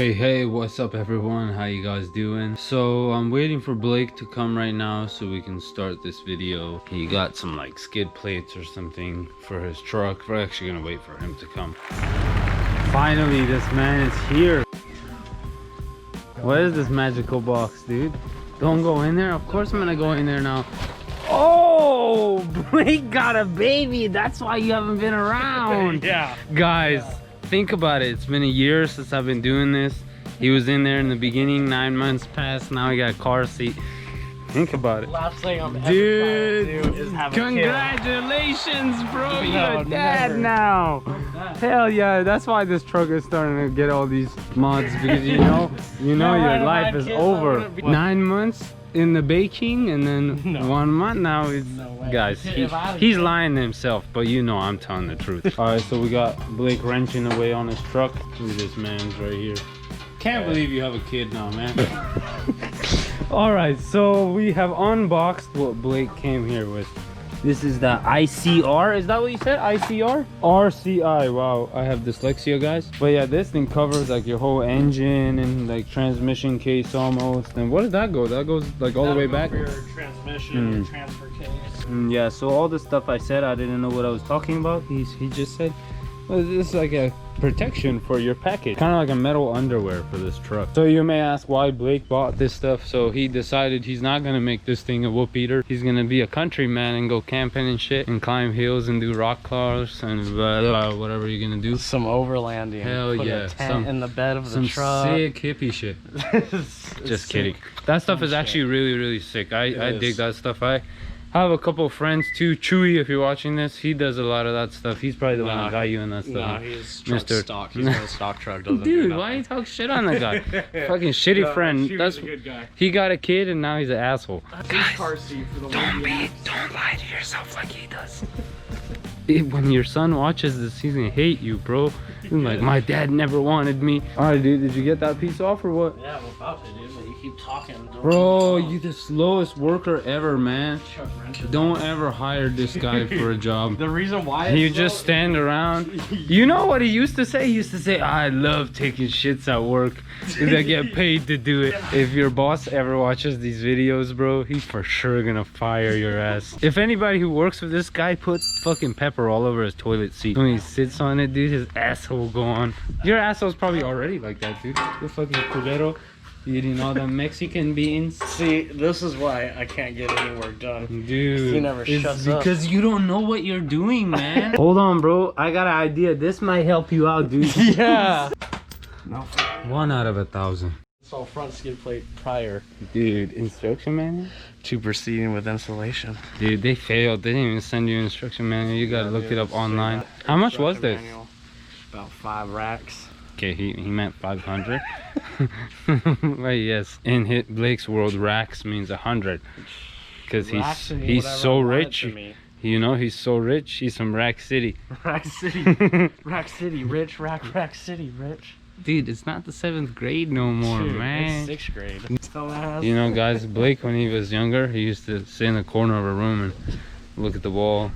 Hey, what's up everyone? How you guys doing? So I'm waiting for Blake to come right now so we can start this video. He got some like skid plates or something for his truck. We're actually gonna wait for him to come. Finally, this man is here. What is this magical box, dude? Don't go in there. Of course I'm gonna go in there now. Oh, Blake got a baby. That's why you haven't been around. Yeah. Guys, think about it. It's been a year since I've been doing this. He was in there in the beginning, 9 months passed. Now he got a car seat. Think about it. Last thing I'm Dude, ever trying to do is have a congratulations, bro. You're a dad never. now. Hell yeah, that's why this truck is starting to get all these mods, because you know your life is over. 9 months in the baking, and then 1 month now. It's guys, he's lying to himself, but you know I'm telling the truth. All right, so we got Blake wrenching away on his truck. Look at this man's right here. Can't believe you have a kid now, man. All right, so we have unboxed what Blake came here with. This is the ICR. Is that what you said? ICR? RCI. Wow, I have dyslexia, guys. But yeah, this thing covers like your whole engine and like transmission case almost. And what does that go? That goes like all the way back? For your transmission, your transfer case. Yeah, so all the stuff I said, I didn't know what I was talking about. He just said, well, this is like a protection for your package, kind of like a metal underwear for this truck. So you may ask why Blake bought this stuff. So he decided he's not gonna make this thing a whoop eater. He's gonna be a countryman and go camping and shit and climb hills and do rock crawlers and whatever you're gonna do. Some overlanding. Hell Put yeah, a tent in the bed of the truck. Some sick hippie shit. Just kidding. That stuff is actually really sick. I dig that stuff. I have a couple of friends too. Chewy, if you're watching this, he does a lot of that stuff. He's probably the one that got you in that stuff. Nah, he's truck stock. He's got a stock truck. Doesn't Dude, why you talk shit on that guy? Fucking shitty friend. That's a good guy. He got a kid and now he's an asshole. Guys, car seat for the don't lie to yourself like he does. When your son watches this, he's gonna hate you, bro. He's like, my dad never wanted me. All right, dude, did you get that piece off or what? Yeah, we're about to, dude, but you keep talking. Bro, you the slowest worker ever, man. Don't ever hire this guy for a job. The reason why you just stand around. You know what he used to say? He used to say, I love taking shits at work because I get paid to do it. If your boss ever watches these videos, bro, he's for sure gonna fire your ass. If anybody who works with this guy, put fucking pepper all over his toilet seat. When he sits on it, dude, his asshole will go on. Your asshole's probably already like that, dude. You're fucking culero. Eating all the Mexican beans. See, this is why I can't get any work done. Dude, he never shuts up. Because you don't know what you're doing, man. Hold on, bro. I got an idea. This might help you out, dude. Yeah. No. 1 out of 1,000. Saw front skid plate prior. Dude, instruction manual? To proceeding with installation. Dude, they failed. They didn't even send you an instruction manual. You gotta look it up online. How much was this? Manual, about 5 racks. Okay, he meant 500. Well, yes, in Blake's world, racks means 100, because he's so rich. You know, he's so rich. He's from Rack City. Rack City, Rack City, rich. Rack City, rich. Dude, it's not the 7th grade no more, dude, man. It's 6th grade. You know, guys, Blake, when he was younger, he used to sit in the corner of a room and look at the wall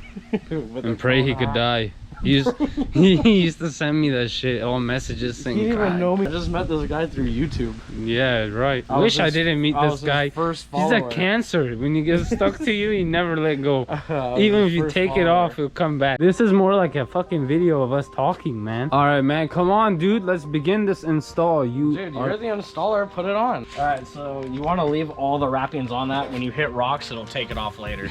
and pray he could die. He used to send me that shit, all messages saying, he didn't even know me. I just met this guy through YouTube. Yeah, right. I wish I didn't meet this guy. He's a cancer. When you get stuck to you, he never let go. Even if you take it off, he'll come back. This is more like a fucking video of us talking, man. All right, man. Come on, dude. Let's begin this install. Dude, you're the installer. Put it on. All right, so you want to leave all the wrappings on that. When you hit rocks, it'll take it off later.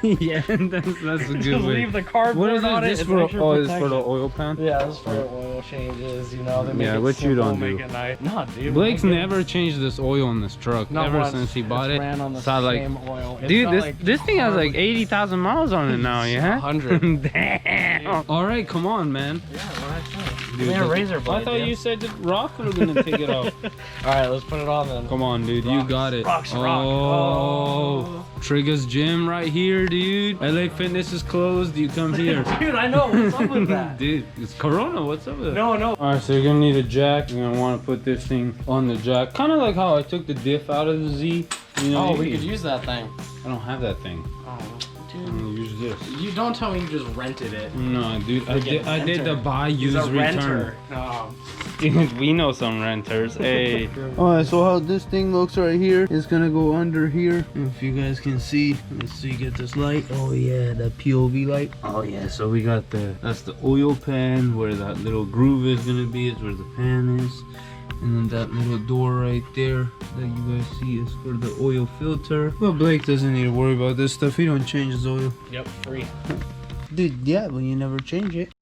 Yeah, that's a good way. The cardboard on it. This for? Oh, it's for the oil pan? Yeah, this is for oil changes, you know. They make it which you don't do. No, dude. Blake's never changed this oil on this truck ever since he bought it. Ran on the same oil. Dude, this thing has like 80,000 miles on it now, yeah? 100. Damn. All right, come on, man. Yeah, what I think. Give me a razor blade. I thought you said the rock was gonna take it off. All right, let's put it on then. Come on, dude. Rocks. You got it. Rocks, oh. Trigga's gym right here, dude. LA Fitness is closed. You come here. Dude, I know. What's up with that? Dude, it's Corona. What's up with it? No. Alright, so you're gonna need a jack. You're gonna want to put this thing on the jack. Kind of like how I took the diff out of the Z. You know, we could use that thing. I don't have that thing. Oh, Use this. You don't tell me you just rented it. No, dude, I did the buy, use, return. Renter. Oh. Dude, we know some renters. Hey. Alright, so how this thing looks right here is gonna go under here. If you guys can see, let's see, get this light. Oh yeah, the POV light. Oh yeah, so we got that's the oil pan, where that little groove is gonna be, is where the pan is. And then that little door right there that you guys see is for the oil filter. Well, Blake doesn't need to worry about this stuff. He don't change his oil. Yep, free. Dude, yeah, but you never change it.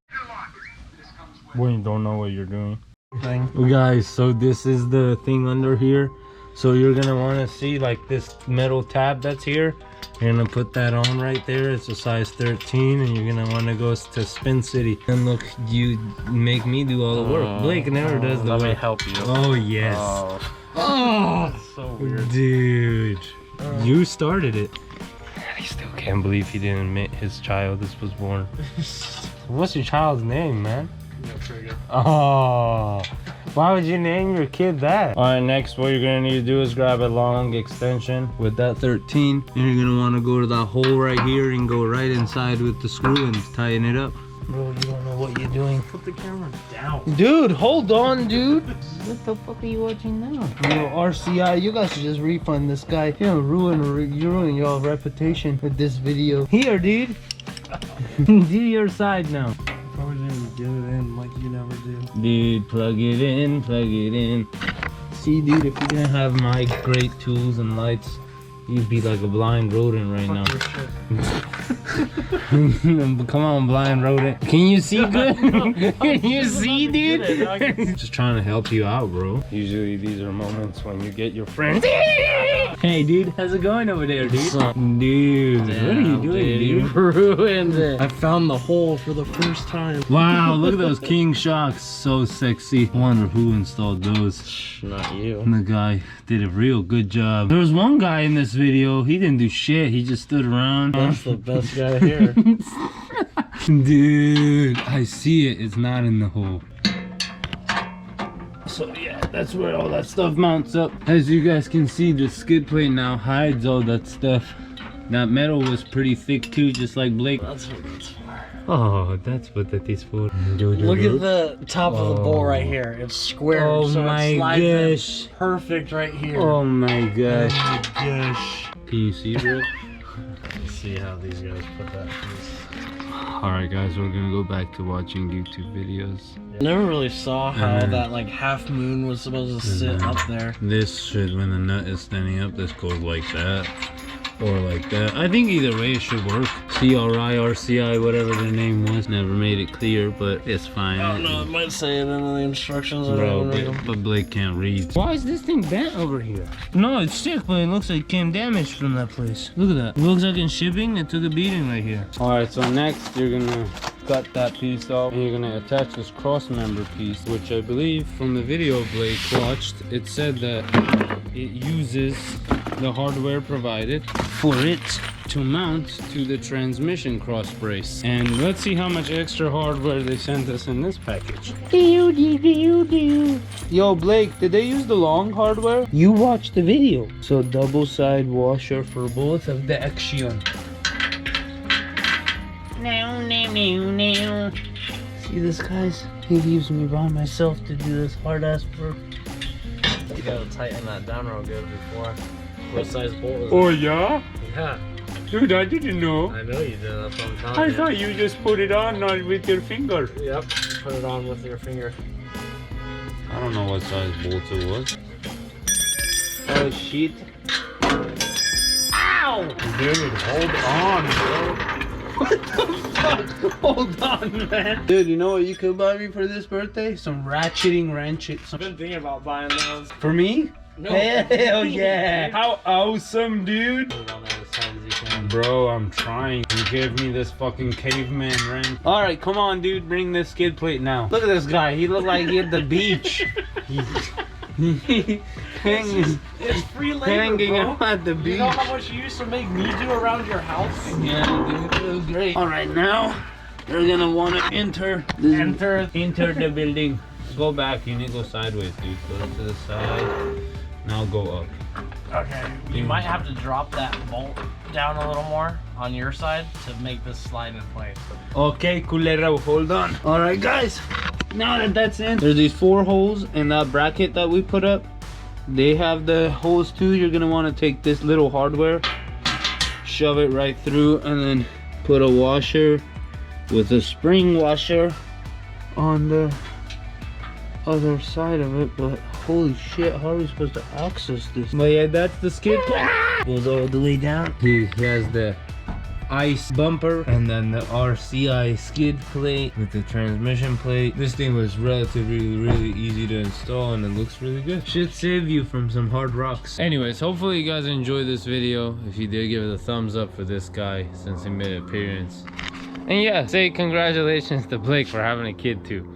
When you don't know what you're doing. Thing. Well, guys, so this is the thing under here. So you're gonna want to see like this metal tab that's here. You're gonna put that on right there. It's a size 13, and you're gonna want to go to Spin City. And look, you make me do all the work. Blake never does the work. Let me help you. Oh yes. Oh, so weird. Dude, you started it. I still can't believe he didn't admit his child was born. What's your child's name, man? No, Trigga. Oh, why would you name your kid that? All right, next what you're gonna need to do is grab a long extension with that 13, and you're gonna want to go to that hole right here and go right inside with the screw and tighten it up. Bro, you don't know what you're doing. Put the camera down. Dude, hold on, dude. What the fuck are you watching now? Yo, RCI, you guys should just refund this guy. You know, ruin your reputation with this video. Here, dude. Do your side now. Probably didn't get it in like you never do. Dude, plug it in, plug it in. See, dude, if you didn't have my great tools and lights, you'd be like a blind rodent right now. Come on, blind rodent. Can you see good? Can you see, dude? Just trying to help you out, bro. Usually these are moments when you get your friends. Hey, dude, how's it going over there, dude? Dude, what are you doing, dude? You ruined it. I found the hole for the first time. Wow, look at those king shocks. So sexy. Wonder who installed those. Not you. The guy did a real good job. There was one guy in this video, he didn't do shit. He just stood around. That's the best guy here. Dude, I see it. It's not in the hole. So yeah, that's where all that stuff mounts up. As you guys can see, the skid plate now hides all that stuff. That metal was pretty thick too, just like Blake. That's what it's for. Oh, that's what that is for. Look at the top of the bowl right here. It's square. Oh so my it slides gosh. in perfect right here. Oh my gosh. Oh my gosh. Can you see, bro? Let's see how these guys put that piece. Alright guys, we're gonna go back to watching YouTube videos. I never really saw how that like half moon was supposed to sit up there. This should, when the nut is standing up, this goes like that. Or like that. I think either way it should work. CRI, RCI, whatever the name was. Never made it clear, but it's fine. I don't know, it might say it in the instructions. Bro, but Blake can't read. Why is this thing bent over here? No, it's sick, but it looks like it came damaged from that place. Look at that. It looks like in shipping, it took a beating right here. Alright, so next you're gonna cut that piece off and you're gonna attach this cross member piece, which I believe from the video Blake watched, it said that it uses the hardware provided for it to mount to the transmission cross brace. And let's see how much extra hardware they sent us in this package. Yo, Blake, did they use the long hardware? You watched the video. So double side washer for both of the action. See this, guys? He leaves me by myself to do this hard ass work. You gotta tighten that down real good before. What size bolt is Oh it? yeah? Yeah. Dude, I didn't know. I know you did, that's what I'm telling I you. thought you just put it on not with your finger. Yep, put it on with your finger. I don't know what size bolt it was. Oh shit. Ow! Dude, hold on, bro. What the fuck? Hold on, man. Dude, you know what you could buy me for this birthday? Some ratcheting wrenches. I've been thinking about buying those. For me? No. Hell yeah. How awesome, dude. Put it on there as tight as you can. Bro, I'm trying. You gave me this fucking caveman wrench. Alright, come on, dude. Bring this skid plate now. Look at this guy. He looked like he at the beach. It's free labor, hanging bro. out at the beach. You know how much you used to make me do around your house? Yeah, dude. It was great. Alright, now you're gonna want to enter the building. Go back. You need to go sideways, dude. Go to the side. Now go up. Okay. You might have to drop that bolt down a little more on your side to make this slide in place. Okay, culero, hold on. All right, guys. Now that that's in, there's these 4 holes in that bracket that we put up. They have the holes too. You're gonna want to take this little hardware, shove it right through, and then put a washer with a spring washer on the other side of it. But holy shit, how are we supposed to access this? But yeah, that's the skid plate. Goes all the way down. He has the ice bumper and then the RCI skid plate with the transmission plate. This thing was relatively really easy to install and it looks really good. Should save you from some hard rocks. Anyways, hopefully you guys enjoyed this video. If you did, give it a thumbs up for this guy since he made an appearance. And yeah, say congratulations to Blake for having a kid too.